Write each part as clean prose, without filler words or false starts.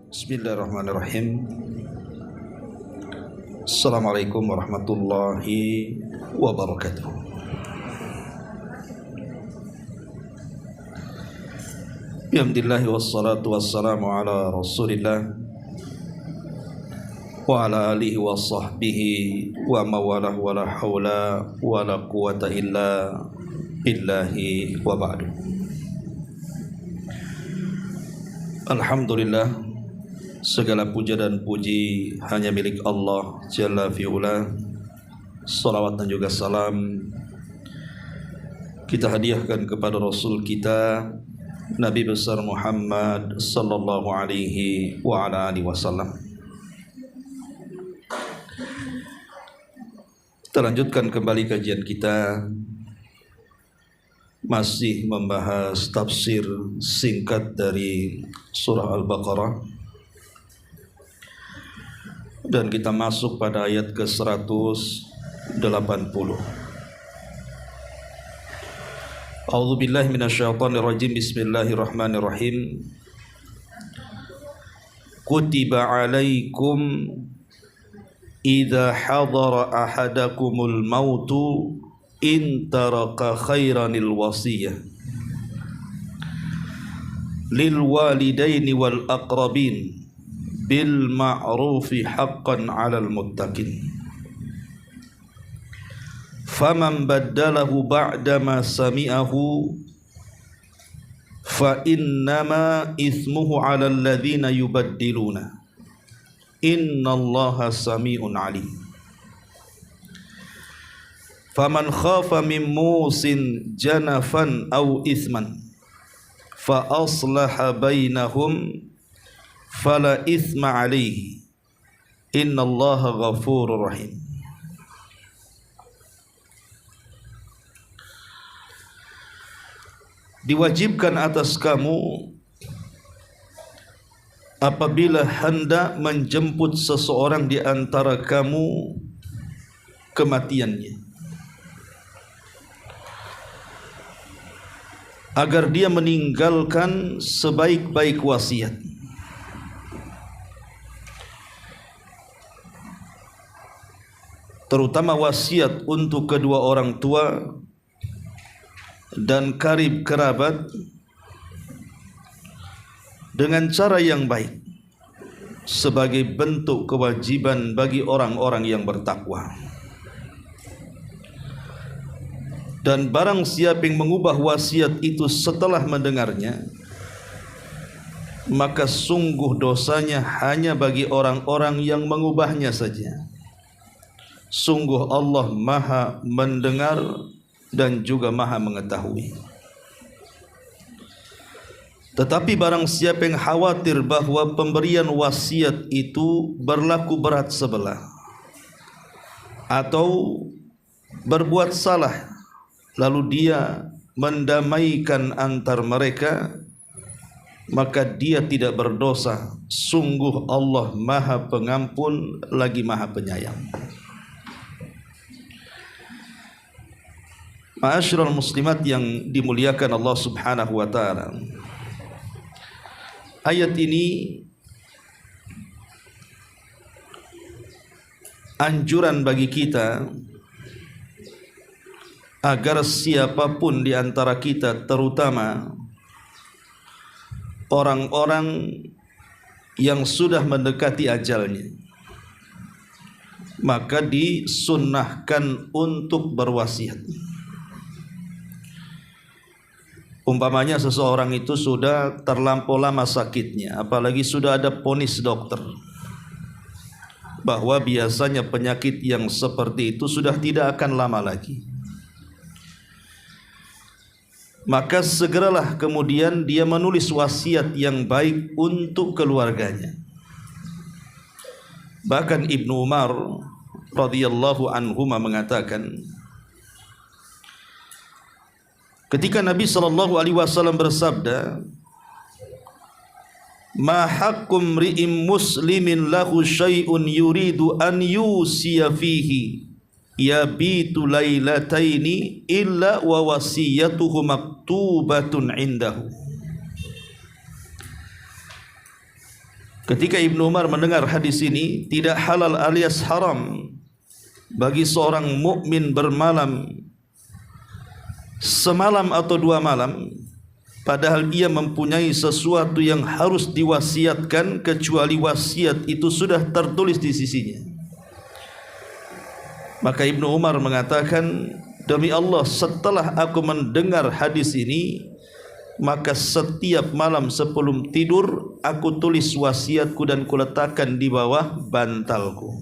Bismillahirrahmanirrahim. Assalamualaikum warahmatullahi wabarakatuh. Alhamdulillah wassalatu wassalamu ala Rasulillah wa ala alihi wa sahbihi wa mawalah wa la hawla wa la quwata illa billahi wa ba'du. Alhamdulillah, segala puja dan puji hanya milik Allah Jalla fi'ula. Salawat dan juga salam kita hadiahkan kepada Rasul kita Nabi besar Muhammad sallallahu alaihi wa ala alihi wasallam. Kita lanjutkan kembali kajian kita, masih membahas tafsir singkat dari surah Al-Baqarah, dan kita masuk pada ayat ke-180. A'udzu billahi minasyaitonir rajim. Bismillahirrahmanirrahim. Kutiba 'alaikum idza hadara ahadakumul mautu in taraka khairanil wasiyah lil walidaini wal aqrabin bil ma'rufi haqqan 'alal muttaqin faman baddalahu ba'dama sami'ahu fa innama ithmuhu 'alal ladzina yubaddiluna innallaha sami'un 'alim. Faman khafa min musin janafan aw ithman fa aslaha bainahum fala ithma alaihi innallaha ghafurur rahim. Diwajibkan atas kamu apabila hendak menjemput seseorang di antara kamu kematiannya, agar dia meninggalkan sebaik-baik wasiat. Terutama wasiat untuk kedua orang tua dan karib kerabat dengan cara yang baik, sebagai bentuk kewajiban bagi orang-orang yang bertakwa. Dan barang siapa yang mengubah wasiat itu setelah mendengarnya, maka sungguh dosanya hanya bagi orang-orang yang mengubahnya saja. Sungguh Allah Maha mendengar dan juga Maha mengetahui. Tetapi barang siapa yang khawatir bahwa pemberian wasiat itu berlaku berat sebelah atau berbuat salah, lalu dia mendamaikan antar mereka, maka dia tidak berdosa. Sungguh Allah Maha Pengampun lagi Maha Penyayang. Ma'asyiral muslimat yang dimuliakan Allah Subhanahu wa taala, ayat ini anjuran bagi kita agar siapapun di antara kita, terutama orang-orang yang sudah mendekati ajalnya, maka disunnahkan untuk berwasiat. Umpamanya seseorang itu sudah terlampau lama sakitnya, apalagi sudah ada vonis dokter bahwa biasanya penyakit yang seperti itu sudah tidak akan lama lagi, maka segeralah kemudian dia menulis wasiat yang baik untuk keluarganya. Bahkan Ibnu Umar radhiyallahu anhuma mengatakan, ketika Nabi SAW bersabda, ma haqqum ri'im muslimin lahu syai'un yuridu an yusiya fihi yabitu lailataini illa wa wasiyatuhu maktubatun indahu. Ketika Ibnu Umar mendengar hadis ini, tidak halal alias haram bagi seorang mukmin bermalam semalam atau 2 malam, padahal ia mempunyai sesuatu yang harus diwasiatkan, kecuali wasiat itu sudah tertulis di sisinya. Maka Ibnu Umar mengatakan, demi Allah, setelah aku mendengar hadis ini, maka setiap malam sebelum tidur aku tulis wasiatku dan kuletakkan di bawah bantalku.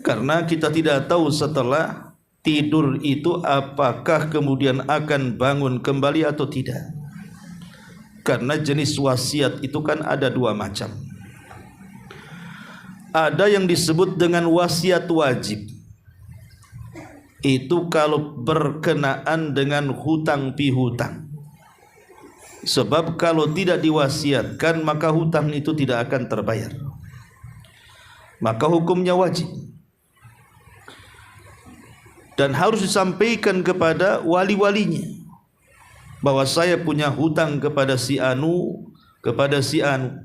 Karena kita tidak tahu setelah tidur itu apakah kemudian akan bangun kembali atau tidak. Karena jenis wasiat itu kan ada 2 macam. Ada yang disebut dengan wasiat wajib. Itu kalau berkenaan dengan hutang pihutang. Sebab kalau tidak diwasiatkan, maka hutang itu tidak akan terbayar. Maka hukumnya wajib. Dan harus disampaikan kepada wali-walinya bahwa saya punya hutang kepada si Anu, kepada si Anu.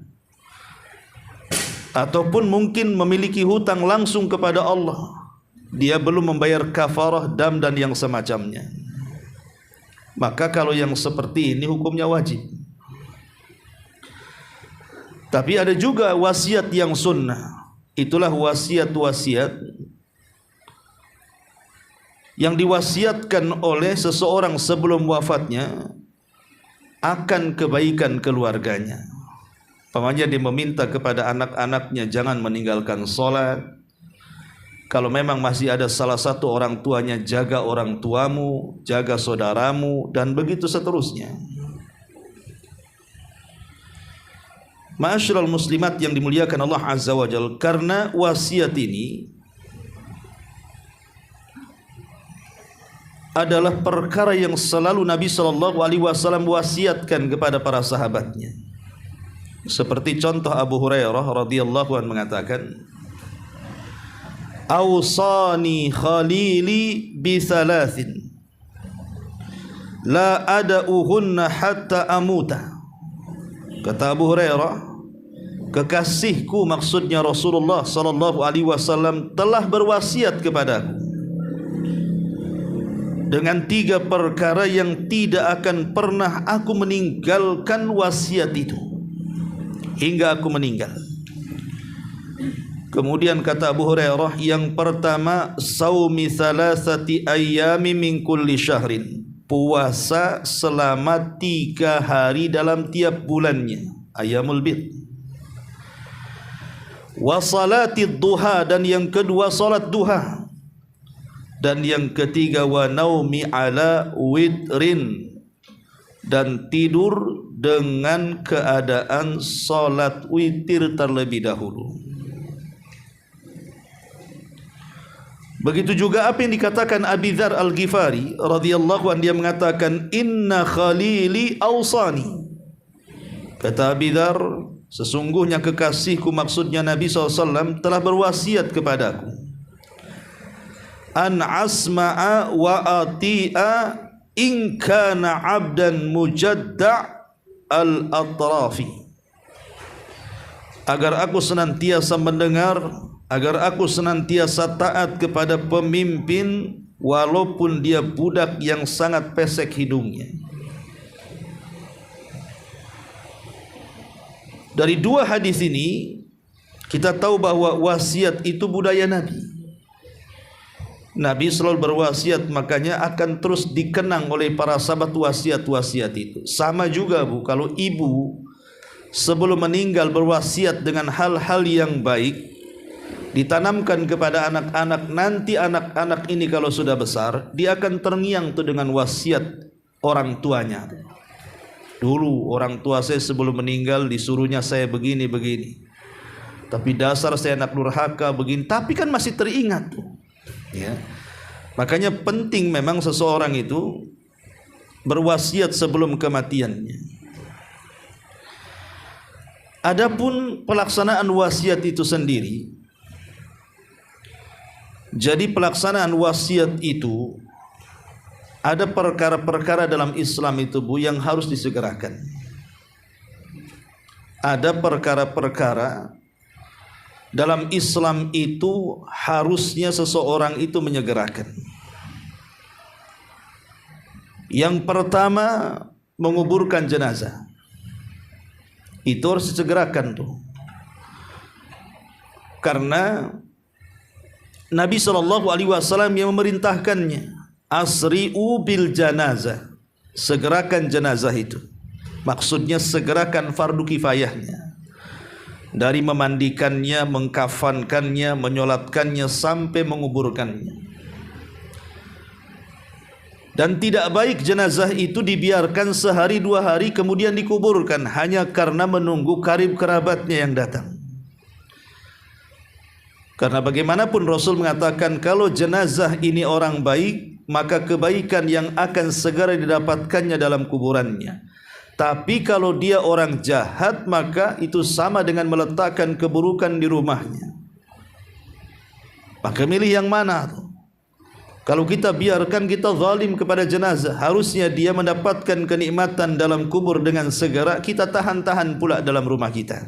Ataupun mungkin memiliki hutang langsung kepada Allah. Dia belum membayar kafarah dam dan yang semacamnya. Maka kalau yang seperti ini hukumnya wajib. Tapi ada juga wasiat yang sunnah. Itulah wasiat-wasiat yang diwasiatkan oleh seseorang sebelum wafatnya akan kebaikan keluarganya. Pamannya dia meminta kepada anak-anaknya jangan meninggalkan sholat. Kalau memang masih ada salah satu orang tuanya, jaga orang tuamu, jaga saudaramu, dan begitu seterusnya. Ma'asyiral muslimat yang dimuliakan Allah Azza wa Jalla, karena wasiat ini adalah perkara yang selalu Nabi SAW wasiatkan kepada para sahabatnya. Seperti contoh Abu Hurairah radhiyallahu anhu mengatakan, Awsani khalili bi thalathin la ada'uhunna hatta amuta. Kata Abu Hurairah, kekasihku, maksudnya Rasulullah sallallahu alaihi wasallam, telah berwasiat kepadaku dengan 3 perkara yang tidak akan pernah aku meninggalkan wasiat itu hingga aku meninggal. Kemudian kata Abu Hurairah, yang pertama, saumi thalathati ayyami min kulli syahrin, puasa selama 3 hari dalam tiap bulannya, ayyamul bid. Wa salatid duha, dan yang kedua salat duha. Dan yang ketiga, wa naumi ala witrin, dan tidur dengan keadaan salat witir terlebih dahulu. Begitu juga apa yang dikatakan Abi Dzar Al-Ghifari radhiyallahu anhu, dia mengatakan, inna khalili awsani. Kata Abi Dzar, sesungguhnya kekasihku, maksudnya Nabi SAW, telah berwasiat kepadaku, an asma'a wa ati'a in kana abdan mujadda' al-atrafi, agar aku senantiasa mendengar, agar aku senantiasa taat kepada pemimpin walaupun dia budak yang sangat pesek hidungnya. Dari 2 hadis ini kita tahu bahwa wasiat itu budaya Nabi. Nabi selalu berwasiat, makanya akan terus dikenang oleh para sahabat wasiat-wasiat itu. Sama juga Bu, kalau ibu sebelum meninggal berwasiat dengan hal-hal yang baik, ditanamkan kepada anak-anak, nanti anak-anak ini kalau sudah besar, dia akan terngiang tuh dengan wasiat orang tuanya. Dulu orang tua saya sebelum meninggal disuruhnya saya begini-begini, tapi dasar saya anak durhaka begini, tapi kan masih teringat tuh. Ya. Makanya penting memang seseorang itu berwasiat sebelum kematiannya. Adapun pelaksanaan wasiat itu sendiri, jadi pelaksanaan wasiat itu ada perkara-perkara dalam Islam itu Bu yang harus disegerakan. ada perkara-perkara dalam Islam itu harusnya seseorang itu menyegerakan. Yang pertama, menguburkan jenazah. Itu harus disegerakan tuh. Karena Nabi SAW yang memerintahkannya, asri'u bil janazah, segerakan jenazah itu. Maksudnya segerakan fardu kifayahnya. Dari memandikannya, mengkafankannya, menyolatkannya sampai menguburkannya. Dan tidak baik jenazah itu dibiarkan sehari dua hari kemudian dikuburkan hanya karena menunggu karib kerabatnya yang datang. Karena bagaimanapun Rasul mengatakan kalau jenazah ini orang baik, maka kebaikan yang akan segera didapatkannya dalam kuburannya. Tapi kalau dia orang jahat, maka itu sama dengan meletakkan keburukan di rumahnya. Maka milih yang mana tuh? Kalau kita biarkan kita zalim kepada jenazah, harusnya dia mendapatkan kenikmatan dalam kubur dengan segera, kita tahan-tahan pula dalam rumah kita.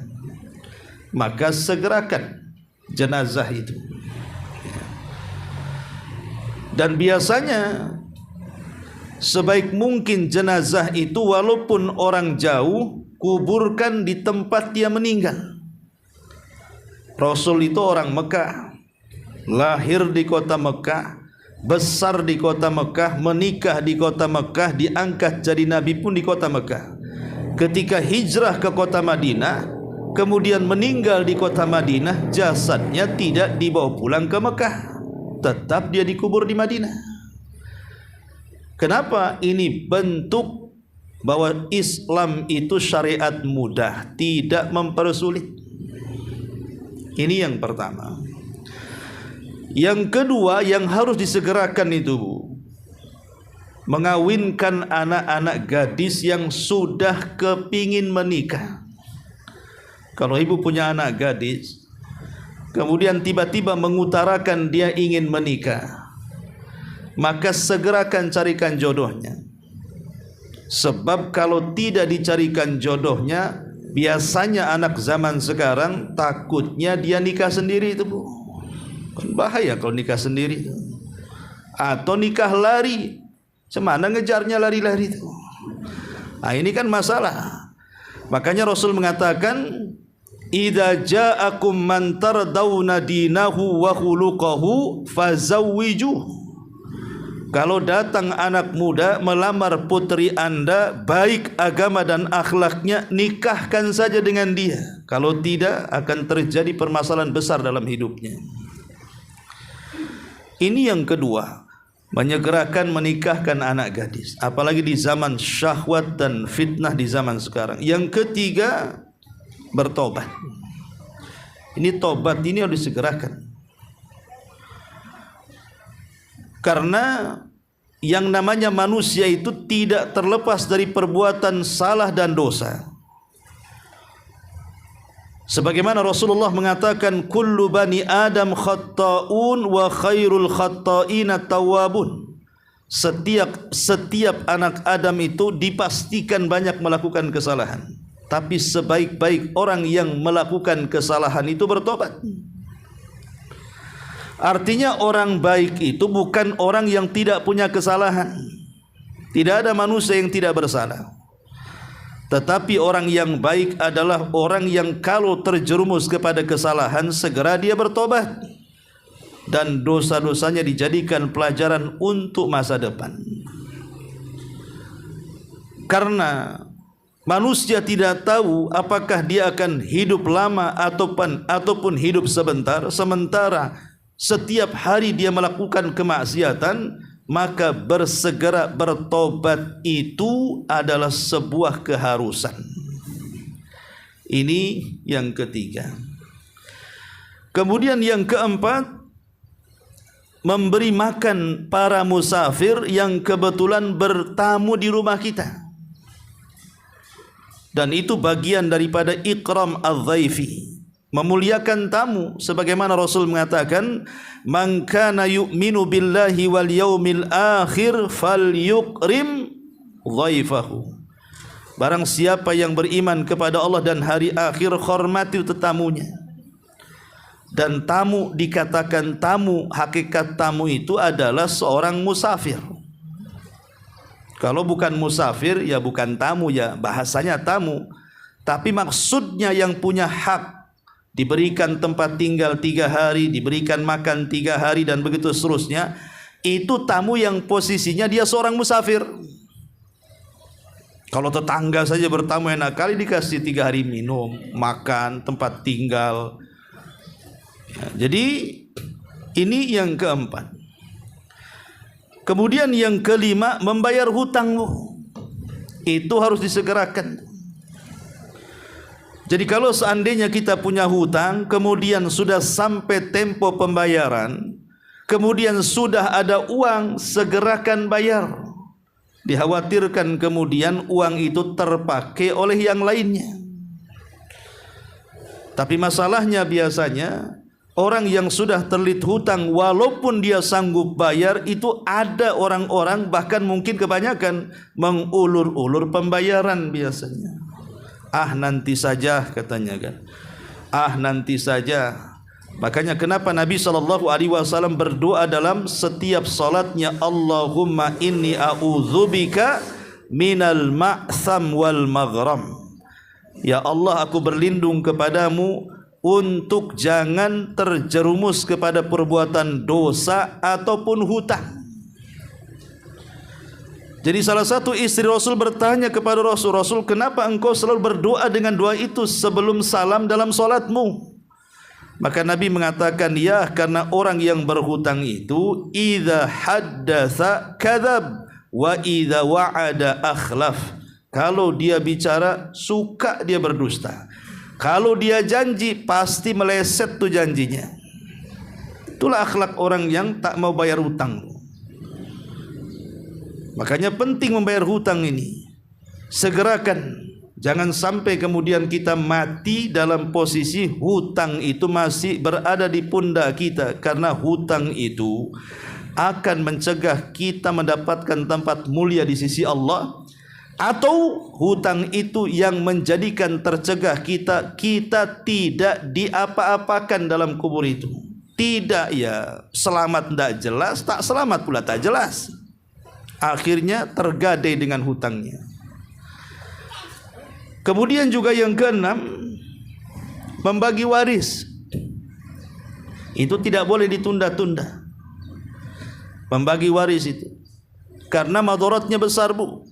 Maka segerakan jenazah itu. Dan biasanya sebaik mungkin jenazah itu walaupun orang jauh, kuburkan di tempat dia meninggal. Rasul itu orang Mekah, lahir di kota Mekah, besar di kota Mekah, menikah di kota Mekah, diangkat jadi nabi pun di kota Mekah. Ketika hijrah ke kota Madinah, kemudian meninggal di kota Madinah, jasadnya tidak dibawa pulang ke Mekah, tetap dia dikubur di Madinah. Kenapa? Ini bentuk bahwa Islam itu syariat mudah, tidak mempersulit. Ini yang pertama. Yang kedua yang harus disegerakan itu, mengawinkan anak-anak gadis yang sudah kepingin menikah. Kalau ibu punya anak gadis, kemudian tiba-tiba mengutarakan dia ingin menikah, maka segerakan carikan jodohnya. Sebab kalau tidak dicarikan jodohnya, biasanya anak zaman sekarang takutnya dia nikah sendiri itu, Bu. Kan bahaya kalau nikah sendiri itu. Atau nikah lari, cemana ngejarnya lari-lari itu. Nah, ini kan masalah. Makanya Rasul mengatakan, idza ja'akum man tardawna dinahu wa khuluquhu fazawwijuh. Kalau datang anak muda melamar putri anda, baik agama dan akhlaknya, nikahkan saja dengan dia. Kalau tidak, akan terjadi permasalahan besar dalam hidupnya. Ini yang kedua, menyegerakan menikahkan anak gadis, apalagi di zaman syahwat dan fitnah di zaman sekarang. Yang ketiga, bertobat. Ini tobat ini harus disegerakan. Karena yang namanya manusia itu tidak terlepas dari perbuatan salah dan dosa. Sebagaimana Rasulullah mengatakan, kullu bani Adam khatta'un wa khairul khatta'ina tawwabun. Setiap anak Adam itu dipastikan banyak melakukan kesalahan, tapi sebaik-baik orang yang melakukan kesalahan itu bertobat. Artinya orang baik itu bukan orang yang tidak punya kesalahan. Tidak ada manusia yang tidak bersalah. Tetapi orang yang baik adalah orang yang kalau terjerumus kepada kesalahan, segera dia bertobat. Dan dosa-dosanya dijadikan pelajaran untuk masa depan. Karena manusia tidak tahu apakah dia akan hidup lama ataupun hidup sebentar. Sementara setiap hari dia melakukan kemaksiatan, maka bersegera bertobat itu adalah sebuah keharusan. Ini yang ketiga. Kemudian yang keempat, memberi makan para musafir yang kebetulan bertamu di rumah kita. Dan itu bagian daripada ikram adz-dzaifi, memuliakan tamu. Sebagaimana Rasul mengatakan, man kana yu'minu billahi wal yaumil akhir falyukrim dhaifahu. Barang siapa yang beriman kepada Allah dan hari akhir, hormati tetamunya. Dan tamu dikatakan tamu, hakikat tamu itu adalah seorang musafir. Kalau bukan musafir ya bukan tamu, ya bahasanya tamu. Tapi maksudnya yang punya hak, diberikan tempat tinggal 3 hari, diberikan makan 3 hari dan begitu seterusnya, itu tamu yang posisinya dia seorang musafir. Kalau tetangga saja bertamu enak kali dikasih 3 hari minum, makan, tempat tinggal. Ya, jadi ini yang keempat. Kemudian yang kelima, membayar hutangmu. Itu harus disegerakan. Jadi kalau seandainya kita punya hutang, kemudian sudah sampai tempo pembayaran, kemudian sudah ada uang, segerakan bayar. Dikhawatirkan kemudian uang itu terpakai oleh yang lainnya. Tapi masalahnya biasanya orang yang sudah terlilit hutang, walaupun dia sanggup bayar, itu ada orang-orang, bahkan mungkin kebanyakan, mengulur-ulur pembayaran biasanya. Ah nanti saja katanya kan. Ah nanti saja. Makanya kenapa Nabi SAW berdoa dalam setiap salatnya, Allahumma inni a'udzubika minal ma'tham wal maghram. Ya Allah, aku berlindung kepadamu untuk jangan terjerumus kepada perbuatan dosa ataupun hutang. Jadi salah satu istri Rasul bertanya kepada Rasul, Rasul, kenapa engkau selalu berdoa dengan doa itu sebelum salam dalam salatmu? Maka Nabi mengatakan, ya, karena orang yang berhutang itu idza haddatsa kadzab wa idza wa'ada akhlaf. Kalau dia bicara suka dia berdusta. Kalau dia janji pasti meleset tuh janjinya. Itulah akhlak orang yang tak mau bayar hutang. Makanya penting membayar hutang ini. Segerakan. Jangan sampai kemudian kita mati dalam posisi hutang itu masih berada di pundak kita. Karena hutang itu akan mencegah kita mendapatkan tempat mulia di sisi Allah. Atau hutang itu yang menjadikan tercegah kita tidak diapa-apakan dalam kubur itu. Tidak, ya selamat tidak jelas, tak selamat pula tak jelas. Akhirnya tergadai dengan hutangnya. Kemudian juga yang keenam, membagi waris. Itu tidak boleh ditunda-tunda. Membagi waris itu, karena madaratnya besar, Bu.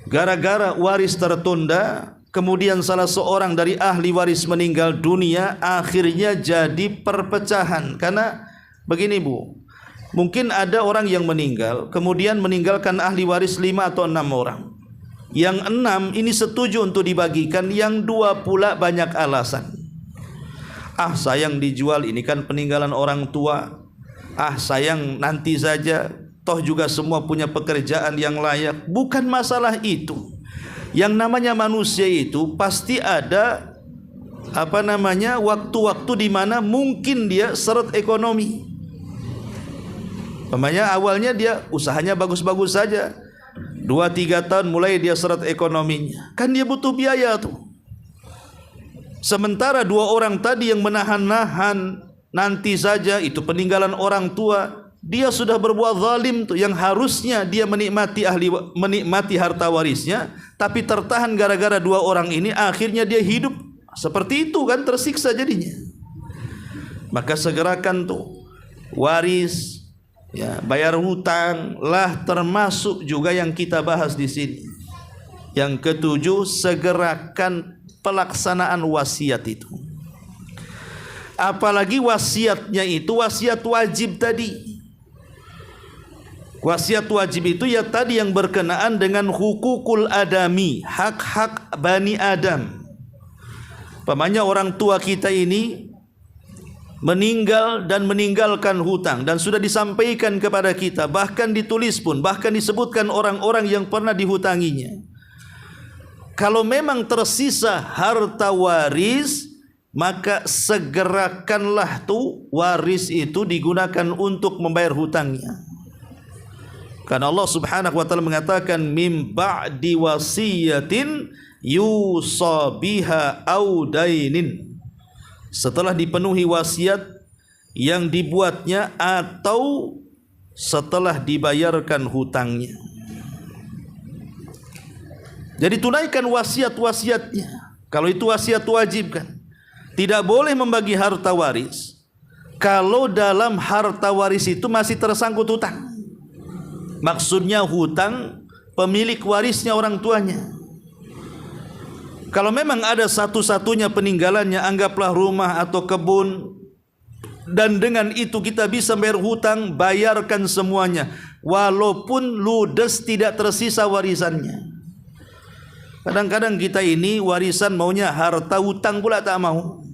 Gara-gara waris tertunda, kemudian salah seorang dari ahli waris meninggal dunia, akhirnya jadi perpecahan. Karena begini, Bu, mungkin ada orang yang meninggal, kemudian meninggalkan ahli waris 5 atau 6 orang. Yang 6 ini setuju untuk dibagikan, yang 2 pula banyak alasan. Ah sayang dijual, ini kan peninggalan orang tua. Ah sayang nanti saja, toh juga semua punya pekerjaan yang layak. Bukan masalah itu. Yang namanya manusia itu pasti ada waktu-waktu di mana mungkin dia seret ekonomi. Umpamanya awalnya dia usahanya bagus-bagus saja, 2-3 tahun mulai dia seret ekonominya. Kan dia butuh biaya tuh. Sementara 2 orang tadi yang menahan-nahan, nanti saja itu peninggalan orang tua, dia sudah berbuat zalim tuh, yang harusnya dia menikmati harta warisnya, tapi tertahan gara-gara 2 orang ini, akhirnya dia hidup seperti itu kan, tersiksa jadinya. Maka segerakan tuh waris, ya, bayar hutang lah, termasuk juga yang kita bahas di sini. Yang ketujuh, segerakan pelaksanaan wasiat itu. Apalagi wasiatnya itu wasiat wajib tadi. Wasiat wajib itu ya tadi yang berkenaan dengan hukukul adami, hak-hak Bani Adam. Pamannya orang tua kita ini meninggal dan meninggalkan hutang, dan sudah disampaikan kepada kita, bahkan ditulis pun, bahkan disebutkan orang-orang yang pernah dihutanginya. Kalau memang tersisa harta waris, maka segerakanlah tuh waris itu digunakan untuk membayar hutangnya. Karena Allah Subhanahu wa taala mengatakan mim ba'di wasiyatin yusa biha au dainin. Setelah dipenuhi wasiat yang dibuatnya atau setelah dibayarkan hutangnya. Jadi tunaikan wasiat-wasiatnya. Kalau itu wasiat wajib kan. Tidak boleh membagi harta waris kalau dalam harta waris itu masih tersangkut hutang. Maksudnya hutang pemilik warisnya orang tuanya. Kalau memang ada satu-satunya peninggalannya, anggaplah rumah atau kebun, dan dengan itu kita bisa bayar hutang, bayarkan semuanya, walaupun ludes tidak tersisa warisannya. Kadang-kadang kita ini warisan maunya harta, hutang pula tak mau.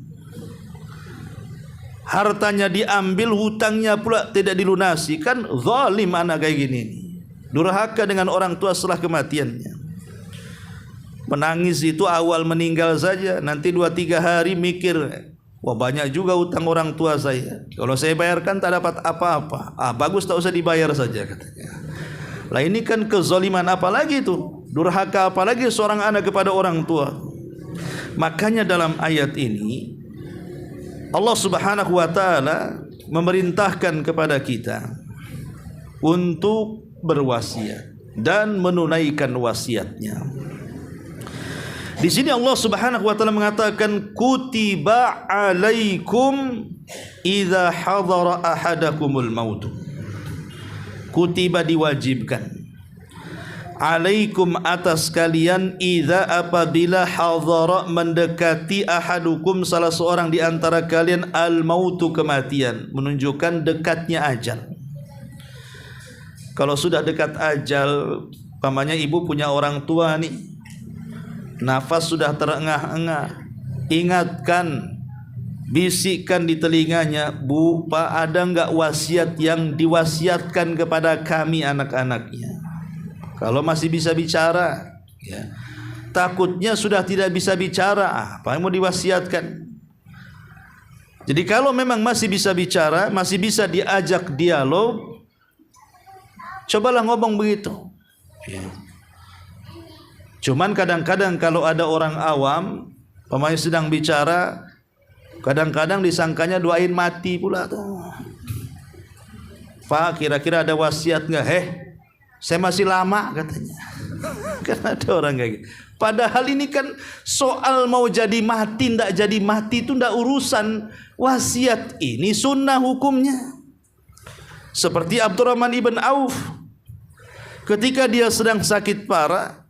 Hartanya diambil, hutangnya pula tidak dilunasi. Kan zalim anak kayak gini. Durhaka dengan orang tua setelah kematiannya. Menangis itu awal meninggal saja, nanti 2-3 hari mikir, wah banyak juga hutang orang tua saya. Kalau saya bayarkan tak dapat apa-apa. Bagus tak usah dibayar saja katanya. Lah ini kan kezaliman apalagi itu? Durhaka apalagi seorang anak kepada orang tua. Makanya dalam ayat ini Allah Subhanahu wa taala memerintahkan kepada kita untuk berwasiat dan menunaikan wasiatnya. Di sini Allah Subhanahu wa taala mengatakan kutiba alaikum idza hadara ahadakumul maut. Kutiba diwajibkan. Alaikum atas kalian idza apabila hadara mendekati ahadukum salah seorang di antara kalian al mautu kematian, menunjukkan dekatnya ajal. Kalau sudah dekat ajal, pamannya ibu punya orang tua nih, nafas sudah terengah-engah, ingatkan, bisikkan di telinganya, Bu, Pak, ada enggak wasiat yang diwasiatkan kepada kami anak-anaknya? Kalau masih bisa bicara, ya. Takutnya sudah tidak bisa bicara, apa yang mau diwasiatkan? Jadi kalau memang masih bisa bicara, masih bisa diajak dialog, cobalah ngomong begitu, ya. Cuman kadang-kadang kalau ada orang awam, pemain sedang bicara, kadang-kadang disangkanya doain mati pula tuh. Pak, kira-kira ada wasiat nggak? Saya masih lama katanya. Karena ada orang kayak gitu. Padahal ini kan soal mau jadi mati, ndak jadi mati itu ndak urusan. Wasiat ini sunnah hukumnya. Seperti Abdurrahman ibn Auf, ketika dia sedang sakit parah,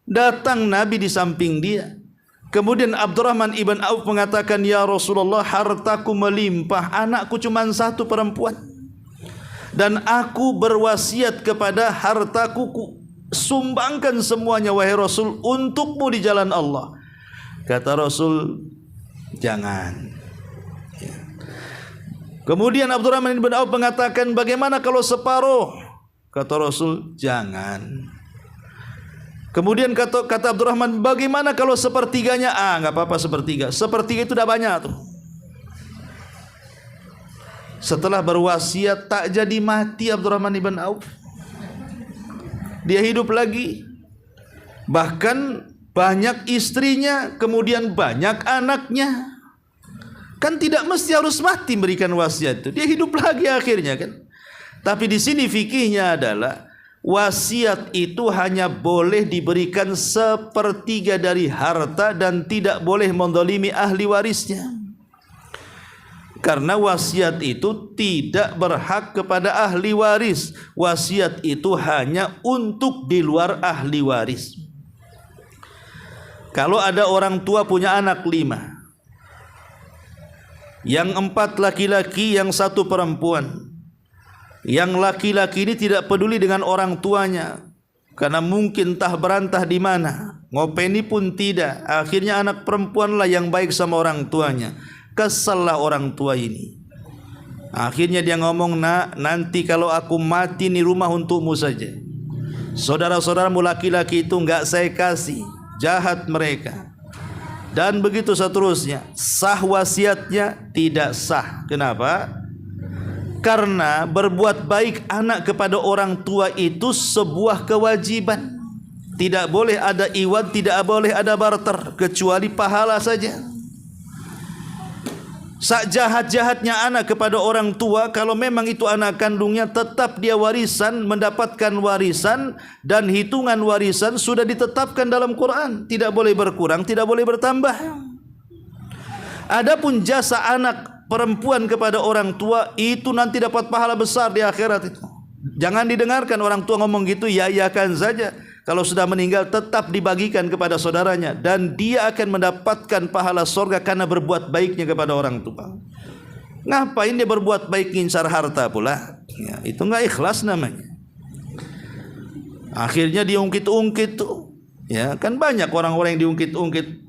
datang Nabi di samping dia. Kemudian Abdurrahman ibn Auf mengatakan, ya Rasulullah, hartaku melimpah, anakku cuma satu perempuan. Dan aku berwasiat kepada hartaku, sumbangkan semuanya wahai Rasul untukmu di jalan Allah. Kata Rasul, jangan. Ya. Kemudian Abdurrahman bin Auf mengatakan, bagaimana kalau separuh? Kata Rasul, jangan. Kemudian kata Abdurrahman, bagaimana kalau sepertiganya? Enggak apa-apa sepertiga. Sepertiga itu udah banyak tuh. Setelah berwasiat tak jadi mati Abdurrahman ibn Auf. Dia hidup lagi. Bahkan banyak istrinya, kemudian banyak anaknya. Kan tidak mesti harus mati memberikan wasiat itu. Dia hidup lagi akhirnya kan. Tapi di sini fikihnya adalah wasiat itu hanya boleh diberikan sepertiga dari harta dan tidak boleh mendolimi ahli warisnya. Karena wasiat itu tidak berhak kepada ahli waris. Wasiat itu hanya untuk di luar ahli waris. Kalau ada orang tua punya anak 5, yang 4 laki-laki, yang 1 perempuan. Yang laki-laki ini tidak peduli dengan orang tuanya, karena mungkin entah berantah di mana, ngopeni pun tidak. Akhirnya anak perempuanlah yang baik sama orang tuanya. Kesallah orang tua ini. Akhirnya dia ngomong, nak, nanti kalau aku mati nih rumah untukmu saja. Saudara-saudaramu laki-laki itu enggak saya kasih. Jahat mereka. Dan begitu seterusnya. Sah wasiatnya? Tidak sah. Kenapa? Karena berbuat baik anak kepada orang tua itu sebuah kewajiban. Tidak boleh ada iwad, tidak boleh ada barter, kecuali pahala saja. Sejahat-jahatnya anak kepada orang tua, kalau memang itu anak kandungnya, tetap dia warisan, mendapatkan warisan, dan hitungan warisan sudah ditetapkan dalam Quran. Tidak boleh berkurang, tidak boleh bertambah. Adapun jasa anak perempuan kepada orang tua, itu nanti dapat pahala besar di akhirat itu. Jangan didengarkan orang tua ngomong gitu, ya-yakan saja. Kalau sudah meninggal tetap dibagikan kepada saudaranya, dan dia akan mendapatkan pahala surga karena berbuat baiknya kepada orang tua. Ngapain dia berbuat baik ngincar harta pula? Ya, itu enggak ikhlas namanya. Akhirnya diungkit-ungkit tuh. Ya, kan banyak orang-orang yang diungkit-ungkit.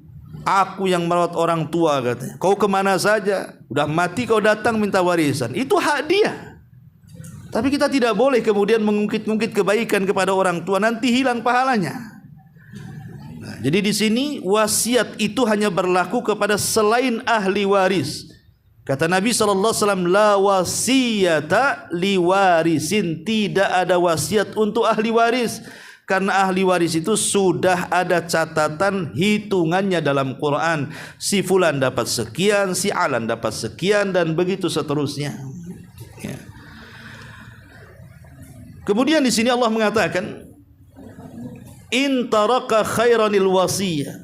Aku yang merawat orang tua katanya. Kau kemana saja? Udah mati kau datang minta warisan. Itu hak dia. Tapi kita tidak boleh kemudian mengungkit-ungkit kebaikan kepada orang tua, nanti hilang pahalanya. Nah, jadi di sini wasiat itu hanya berlaku kepada selain ahli waris. Kata Nabi SAW, la wasiyata liwarisin, tidak ada wasiat untuk ahli waris. Karena ahli waris itu sudah ada catatan hitungannya dalam Quran. Si fulan dapat sekian, si alan dapat sekian, dan begitu seterusnya. Ya. Kemudian di sini Allah mengatakan, in taraka khairanil wasiyah.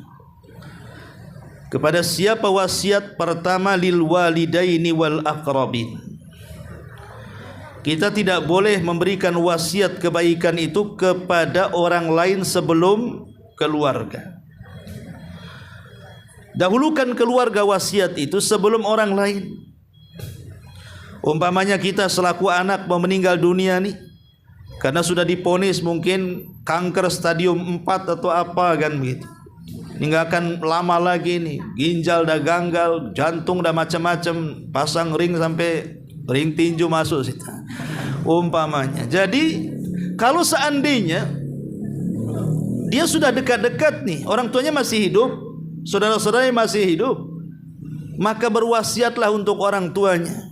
Kepada siapa wasiat pertama? Lil walidaini wal aqrabin. Kita tidak boleh memberikan wasiat kebaikan itu kepada orang lain sebelum keluarga. Dahulukan keluarga wasiat itu sebelum orang lain. Umpamanya kita selaku anak mau meninggal dunia nih, karena sudah diponis mungkin kanker stadium 4 atau apa kan begitu. Ini nggak akan lama lagi nih, ginjal dah ganggal, jantung dah macam-macam, pasang ring sampai ring tinju masuk situ. Umpamanya. Jadi kalau seandainya dia sudah dekat-dekat nih, orang tuanya masih hidup, saudara-saudaranya masih hidup, maka berwasiatlah untuk orang tuanya.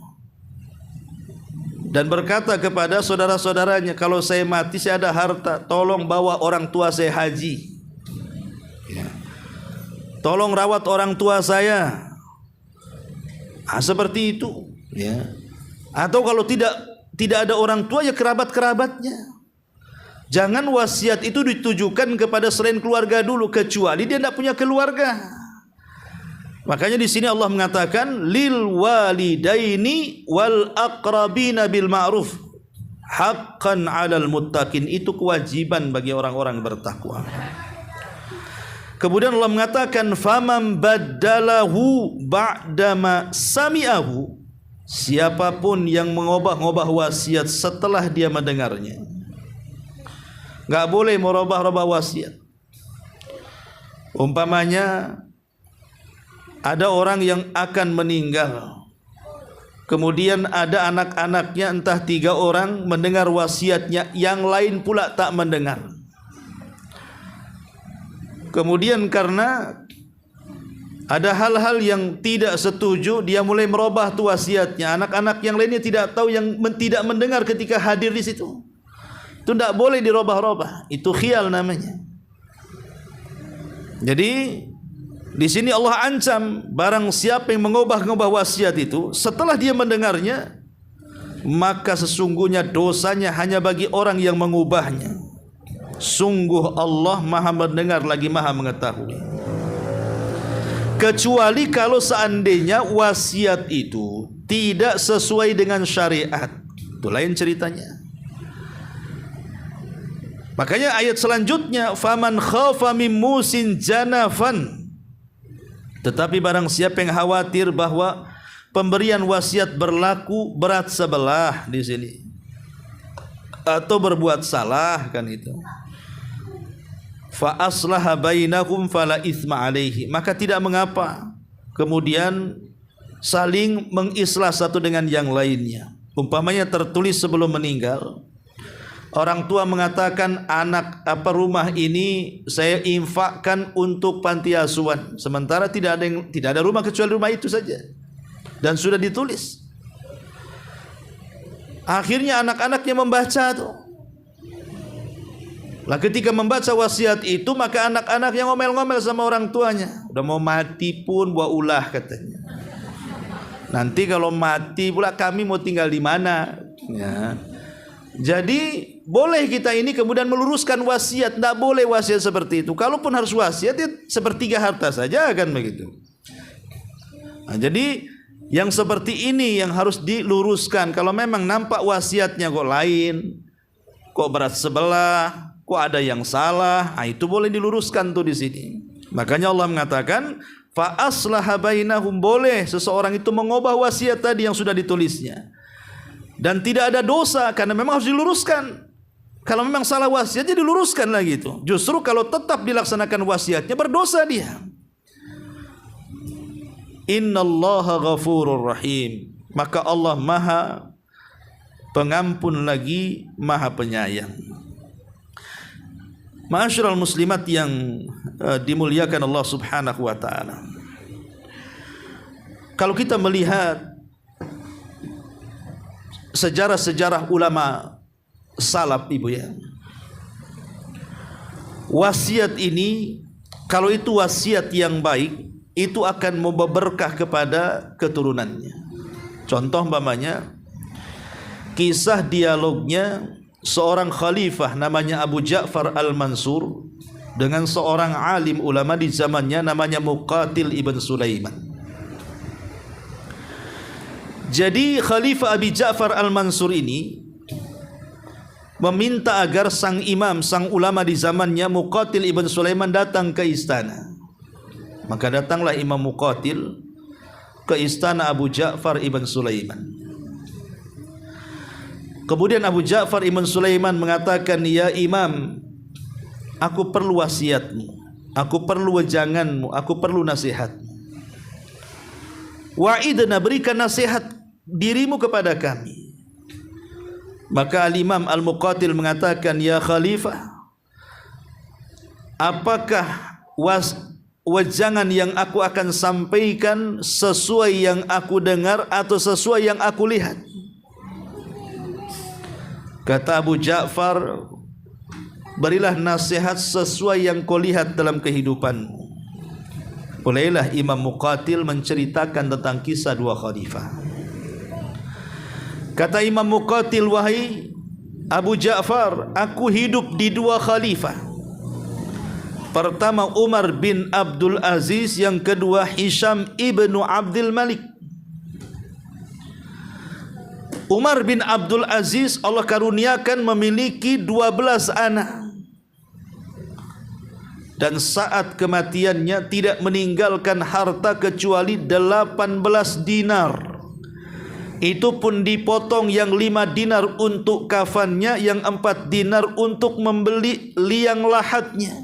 Dan berkata kepada saudara-saudaranya, kalau saya mati saya ada harta, tolong bawa orang tua saya haji, ya. Tolong rawat orang tua saya. Seperti itu, ya. Atau kalau tidak ada orang tua, ya kerabat-kerabatnya. Jangan wasiat itu ditujukan kepada selain keluarga dulu, kecuali dia tidak punya keluarga. Makanya di sini Allah mengatakan lil walidaini wal aqrabina bil ma'ruf haqqan 'alal muttaqin, itu kewajiban bagi orang-orang bertakwa. Kemudian Allah mengatakan faman baddalahu ba'dama sami'ahu, siapapun yang mengubah-ubah wasiat setelah dia mendengarnya. Enggak boleh merubah-rubah wasiat. Umpamanya ada orang yang akan meninggal, kemudian ada anak-anaknya entah 3 orang mendengar wasiatnya, yang lain pula tak mendengar. Kemudian karena ada hal-hal yang tidak setuju, dia mulai merubah tu wasiatnya. Anak-anak yang lainnya tidak tahu, yang tidak mendengar ketika hadir di situ. Itu tidak boleh dirubah-rubah. Itu khiyal namanya. Jadi di sini Allah ancam barang siapa yang mengubah-ubah wasiat itu setelah dia mendengarnya, maka sesungguhnya dosanya hanya bagi orang yang mengubahnya. Sungguh Allah Maha mendengar lagi Maha mengetahui. Kecuali kalau seandainya wasiat itu tidak sesuai dengan syariat, itu lain ceritanya. Makanya ayat selanjutnya, faman khafa min musin janafan. Tetapi barang siapa yang khawatir bahwa pemberian wasiat berlaku berat sebelah di sini, atau berbuat salah kan itu, fa aslaha bainakum fala itsma alaihi, maka tidak mengapa kemudian saling mengislah satu dengan yang lainnya. Umpamanya tertulis sebelum meninggal, orang tua mengatakan, anak rumah ini saya infakkan untuk panti asuhan, sementara tidak ada rumah kecuali rumah itu saja, dan sudah ditulis. Akhirnya anak-anaknya membaca tuh. Lah ketika membaca wasiat itu, maka anak-anaknya ngomel-ngomel sama orang tuanya. Udah mau mati pun buat ulah katanya. Nanti kalau mati pula kami mau tinggal di mana? Ya. Jadi boleh kita ini kemudian meluruskan wasiat. Tidak boleh wasiat seperti itu. Kalaupun harus wasiat, ya sepertiga harta saja kan begitu. Nah, jadi yang seperti ini yang harus diluruskan. Kalau memang nampak wasiatnya kok lain, kok berat sebelah, kok ada yang salah, nah itu boleh diluruskan tuh di sini. Makanya Allah mengatakan, fa aslaha bainahum, boleh seseorang itu mengubah wasiat tadi yang sudah ditulisnya. Dan tidak ada dosa karena memang harus diluruskan. Kalau memang salah wasiatnya diluruskan lagi itu. Justru kalau tetap dilaksanakan wasiatnya berdosa dia. Innallaha ghafurur rahim. Maka Allah Maha Pengampun lagi Maha Penyayang. Ma'asyiral muslimat yang dimuliakan Allah Subhanahu wa taala. Kalau kita melihat sejarah-sejarah ulama salaf, ibu ya, wasiat ini kalau itu wasiat yang baik, itu akan membawa berkah kepada keturunannya. Contoh umpamanya kisah dialognya seorang khalifah namanya Abu Ja'far Al-Mansur dengan seorang alim ulama di zamannya namanya Muqatil ibn Sulaiman. Jadi Khalifah Abi Ja'far Al-Mansur ini meminta agar sang imam, sang ulama di zamannya Muqatil ibn Sulaiman datang ke istana. Maka datanglah Imam Muqatil ke istana Abu Ja'far ibn Sulaiman. Kemudian Abu Ja'far ibn Sulaiman mengatakan, "Ya imam, aku perlu wasiatmu, aku perlu wejanganmu, aku perlu nasihatmu. Wa'idna, berikan nasihat dirimu kepada kami." Maka Al-Imam Al-Muqatil mengatakan, "Ya Khalifah, apakah wejangan yang aku akan sampaikan sesuai yang aku dengar atau sesuai yang aku lihat?" Kata Abu Ja'far, "Berilah nasihat sesuai yang kau lihat dalam kehidupanmu." Mulailah Imam Muqatil menceritakan tentang kisah dua khalifah. Kata Imam Muqatil, "Wahai Abu Ja'far, aku hidup di dua khalifah. Pertama Umar bin Abdul Aziz, yang kedua Hisham ibnu Abdul Malik." Umar bin Abdul Aziz Allah karuniakan memiliki 12 anak. Dan saat kematiannya tidak meninggalkan harta kecuali 18 dinar. Itu pun dipotong, yang 5 dinar untuk kafannya, yang 4 dinar untuk membeli liang lahatnya.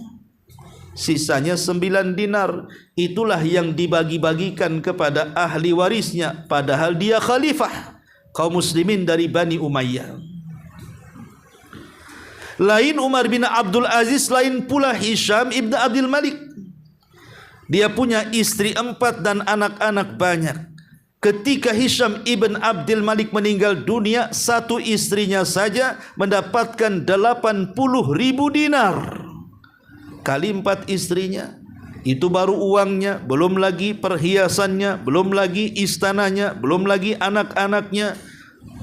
Sisanya 9 dinar. Itulah yang dibagi-bagikan kepada ahli warisnya. Padahal dia khalifah kaum muslimin dari Bani Umayyah. Lain Umar bin Abdul Aziz, lain pula Hisham ibn Abdul Malik. Dia punya istri 4 dan anak-anak banyak. Ketika Hisham ibn Abdul Malik meninggal dunia, satu istrinya saja mendapatkan 80.000 dinar. Kali 4 istrinya, itu baru uangnya, belum lagi perhiasannya, belum lagi istananya, belum lagi anak-anaknya.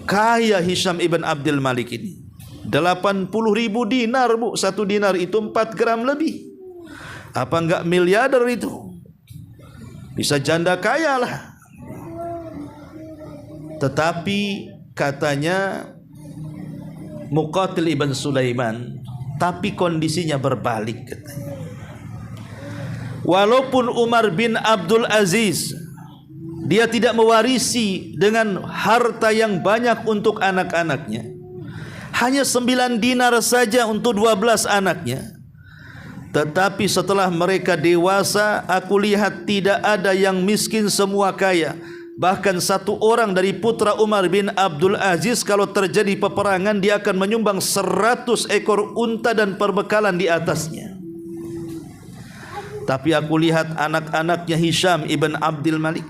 Kaya Hisham ibn Abdul Malik ini. 80.000 dinar, bu. 1 dinar itu 4 gram lebih. Apa enggak miliarder itu? Bisa janda kaya lah. Tetapi katanya Muqatil ibn Sulaiman, tapi kondisinya berbalik katanya. Walaupun Umar bin Abdul Aziz dia tidak mewarisi dengan harta yang banyak untuk anak-anaknya, hanya 9 dinar saja untuk 12 anaknya. Tetapi setelah mereka dewasa, aku lihat tidak ada yang miskin, semua kaya. Bahkan satu orang dari putra Umar bin Abdul Aziz, kalau terjadi peperangan, dia akan menyumbang 100 ekor unta dan perbekalan di atasnya. Tapi aku lihat anak-anaknya Hisham ibn Abdul Malik,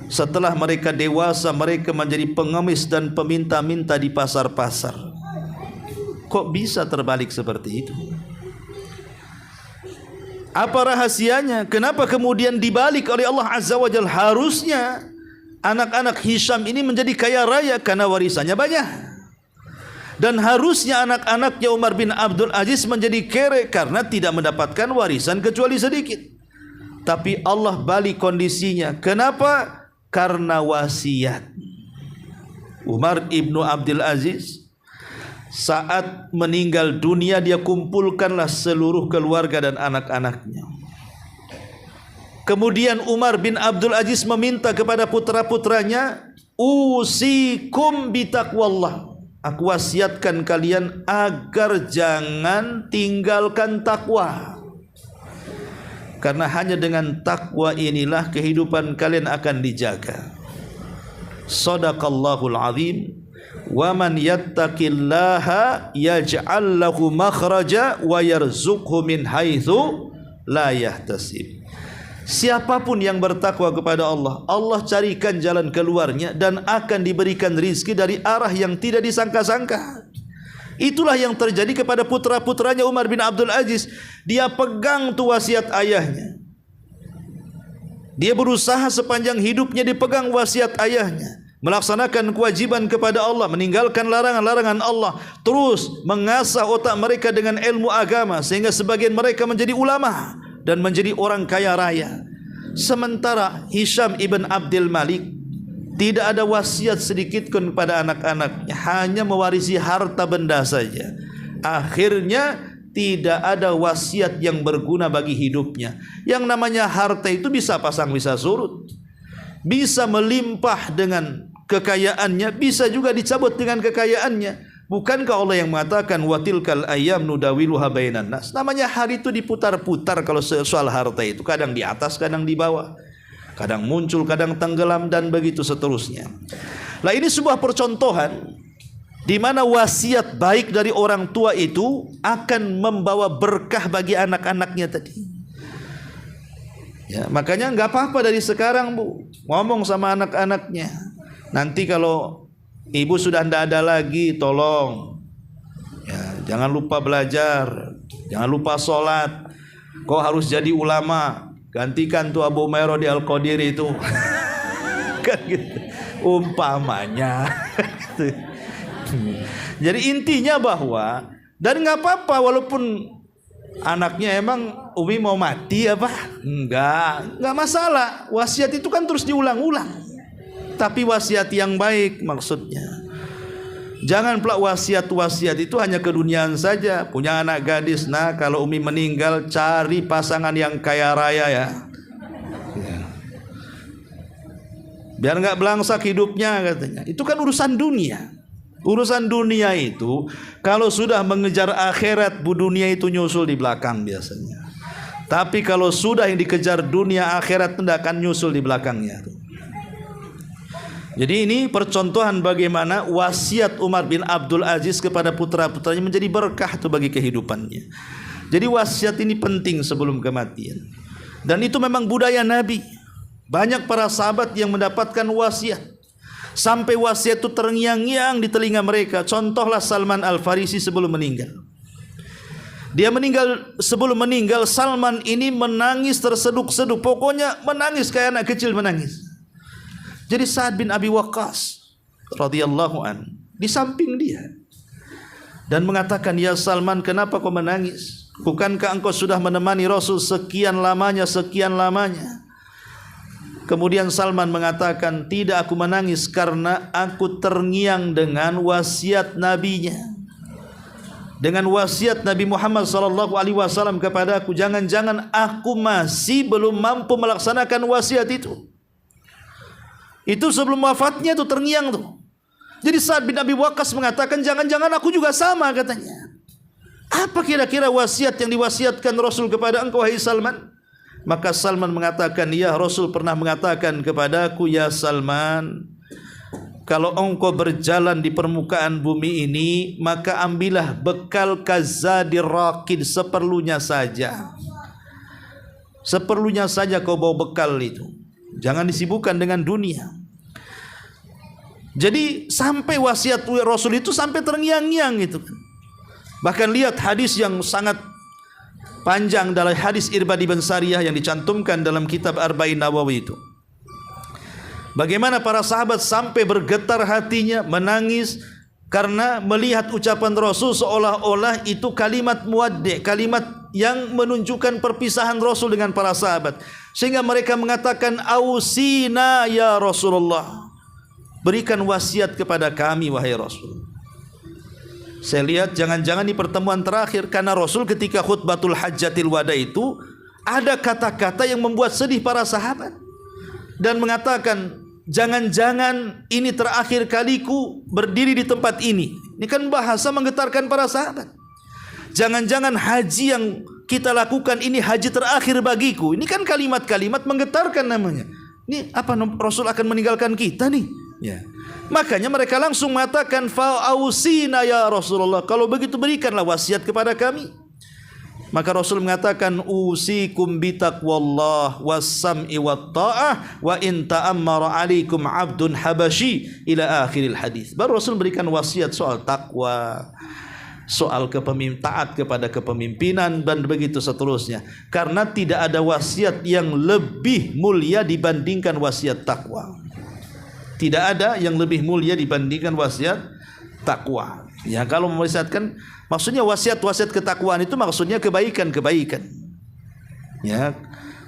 Setelah mereka dewasa, mereka menjadi pengemis dan peminta-minta di pasar-pasar. Kok bisa terbalik seperti itu? Apa rahasianya? Kenapa kemudian dibalik oleh Allah Azza wa Jalla? Harusnya anak-anak Hisham ini menjadi kaya raya karena warisannya banyak. Dan harusnya anak-anaknya Umar bin Abdul Aziz menjadi kere karena tidak mendapatkan warisan kecuali sedikit. Tapi Allah balik kondisinya. Kenapa? Karena wasiat. Umar ibnu Abdul Aziz saat meninggal dunia, dia kumpulkanlah seluruh keluarga dan anak-anaknya. Kemudian Umar bin Abdul Aziz meminta kepada putra-putranya, usikum bitaqwallah, aku wasiatkan kalian agar jangan tinggalkan takwa, karena hanya dengan takwa inilah kehidupan kalian akan dijaga. Shadaqallahul azim. Wa man yattaqillaha yaj'al lahu makhraja wa yarzuqhu min haitsu la yahtasib. Siapapun yang bertakwa kepada Allah, Allah carikan jalan keluarnya dan akan diberikan rizki dari arah yang tidak disangka-sangka. Itulah yang terjadi kepada putra-putranya Umar bin Abdul Aziz. Dia pegang tu wasiat ayahnya. Dia berusaha sepanjang hidupnya dipegang wasiat ayahnya, melaksanakan kewajiban kepada Allah, meninggalkan larangan-larangan Allah, terus mengasah otak mereka dengan ilmu agama sehingga sebagian mereka menjadi ulama dan menjadi orang kaya raya. Sementara Hisham ibn Abdul Malik tidak ada wasiat sedikit pun kepada anak-anaknya, hanya mewarisi harta benda saja. Akhirnya tidak ada wasiat yang berguna bagi hidupnya. Yang namanya harta itu bisa pasang bisa surut, bisa melimpah dengan kekayaannya, bisa juga dicabut dengan kekayaannya. Bukankah Allah yang mengatakan watilkal ayyam nudawiluha bainan nas? Namanya hari itu diputar-putar. Kalau soal harta itu kadang di atas, kadang di bawah, kadang muncul, kadang tenggelam, dan begitu seterusnya. Nah, ini sebuah percontohan di mana wasiat baik dari orang tua itu akan membawa berkah bagi anak-anaknya tadi. Ya, makanya nggak apa-apa dari sekarang, Bu, ngomong sama anak-anaknya. Nanti kalau ibu sudah tidak ada lagi, tolong ya, jangan lupa belajar, jangan lupa sholat. Kau harus jadi ulama, gantikan tuh Abu Umairah di Al-Qadir itu. Kan gitu umpamanya. Jadi intinya bahwa, dan nggak apa-apa walaupun anaknya emang Umi mau mati apa? Enggak masalah. Wasiat itu kan terus diulang-ulang. Tapi wasiat yang baik maksudnya. Jangan pula wasiat-wasiat itu hanya keduniaan saja. Punya anak gadis, nah kalau Umi meninggal cari pasangan yang kaya raya ya. Biar nggak belangsak hidupnya katanya. Itu kan urusan dunia. Urusan dunia itu kalau sudah mengejar akhirat, bu, dunia itu nyusul di belakang biasanya. Tapi kalau sudah yang dikejar dunia, akhirat tidak akan nyusul di belakangnya. Jadi ini percontohan bagaimana wasiat Umar bin Abdul Aziz kepada putra-putranya menjadi berkah tuh bagi kehidupannya. Jadi wasiat ini penting sebelum kematian. Dan itu memang budaya Nabi. Banyak para sahabat yang mendapatkan wasiat. Sampai wasiat itu terngiang-ngiang di telinga mereka. Contohlah Salman Al-Farisi sebelum meninggal. Dia meninggal, sebelum meninggal Salman ini menangis terseduk-seduk. Pokoknya menangis kayak anak kecil menangis. Jadi Sa'ad bin Abi Waqqas radhiyallahu an di samping dia dan mengatakan, "Ya Salman, kenapa kau menangis? Bukankah engkau sudah menemani Rasul sekian lamanya?" Kemudian Salman mengatakan, "Tidak, aku menangis karena aku terngiang dengan wasiat nabinya. Dengan wasiat Nabi Muhammad SAW kepada aku. Jangan-jangan aku masih belum mampu melaksanakan wasiat itu." Itu sebelum wafatnya itu terngiang tuh. Jadi Sa'ad bin Abi Waqqas mengatakan, jangan-jangan aku juga sama katanya. Apa kira-kira wasiat yang diwasiatkan Rasul kepada engkau, wahai Salman? Maka Salman mengatakan, "Ya, Rasul pernah mengatakan kepadaku, ya Salman, kalau engkau berjalan di permukaan bumi ini, maka ambillah bekal kazadir raqid, seperlunya saja. Seperlunya saja kau bawa bekal itu. jangan disibukkan dengan dunia. Jadi sampai wasiat Rasul itu sampai terngiang-ngiang gitu. Bahkan lihat hadis yang sangat panjang dalam hadis Irbad bin Sariyah yang dicantumkan dalam kitab Arba'in Nawawi itu. Bagaimana para sahabat sampai bergetar hatinya, menangis karena melihat ucapan Rasul seolah-olah itu kalimat muwaddi', kalimat yang menunjukkan perpisahan Rasul dengan para sahabat. Sehingga mereka mengatakan, "Ausina ya Rasulullah." Berikan wasiat kepada kami wahai Rasul. Saya lihat jangan-jangan di pertemuan terakhir, karena Rasul ketika khutbatul hajjatil wada itu ada kata-kata yang membuat sedih para sahabat dan mengatakan, jangan-jangan ini terakhir kaliku berdiri di tempat ini. Ini kan bahasa menggetarkan para sahabat. Jangan-jangan haji yang kita lakukan ini haji terakhir bagiku. Ini kan kalimat-kalimat menggetarkan namanya. Ini apa, Rasul akan meninggalkan kita nih? Ya. Makanya mereka langsung mengatakan, fa'ausina ya Rasulullah, kalau begitu berikanlah wasiat kepada kami. Maka Rasul mengatakan, usikum bitaqwallah was-sam'i wat-ta'ah wa in ta'ammara 'alaikum 'abdun habasyi ila akhiril hadis. Baru Rasul berikan wasiat soal takwa, soal taat kepada kepemimpinan dan begitu seterusnya. Karena tidak ada wasiat yang lebih mulia dibandingkan wasiat takwa. Tidak ada yang lebih mulia dibandingkan wasiat takwa. Ya, kalau mewasiatkan, maksudnya wasiat-wasiat ketakwaan itu maksudnya kebaikan-kebaikan. Ya,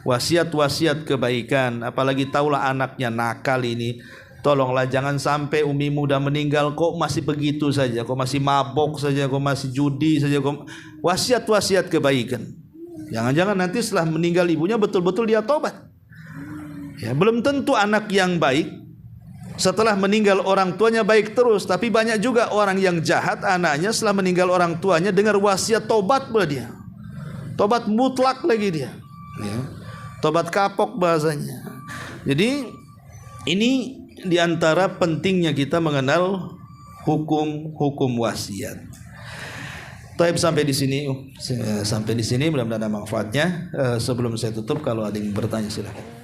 wasiat-wasiat kebaikan. Apalagi taulah anaknya nakal ini, tolonglah jangan sampai umimu udah meninggal kok masih begitu saja, kok masih mabok saja, kok masih judi saja, kok wasiat-wasiat kebaikan. Jangan-jangan nanti setelah meninggal ibunya betul-betul dia tobat. Ya, belum tentu anak yang baik setelah meninggal orang tuanya baik terus, tapi banyak juga orang yang jahat anaknya setelah meninggal orang tuanya dengar wasiat tobat pula dia. Tobat mutlak lagi dia. Ya. Tobat kapok bahasanya. Jadi ini diantara pentingnya kita mengenal hukum wasiat. Taib sampai di sini mudah-mudahan ada manfaatnya. Sebelum saya tutup, kalau ada yang bertanya silakan.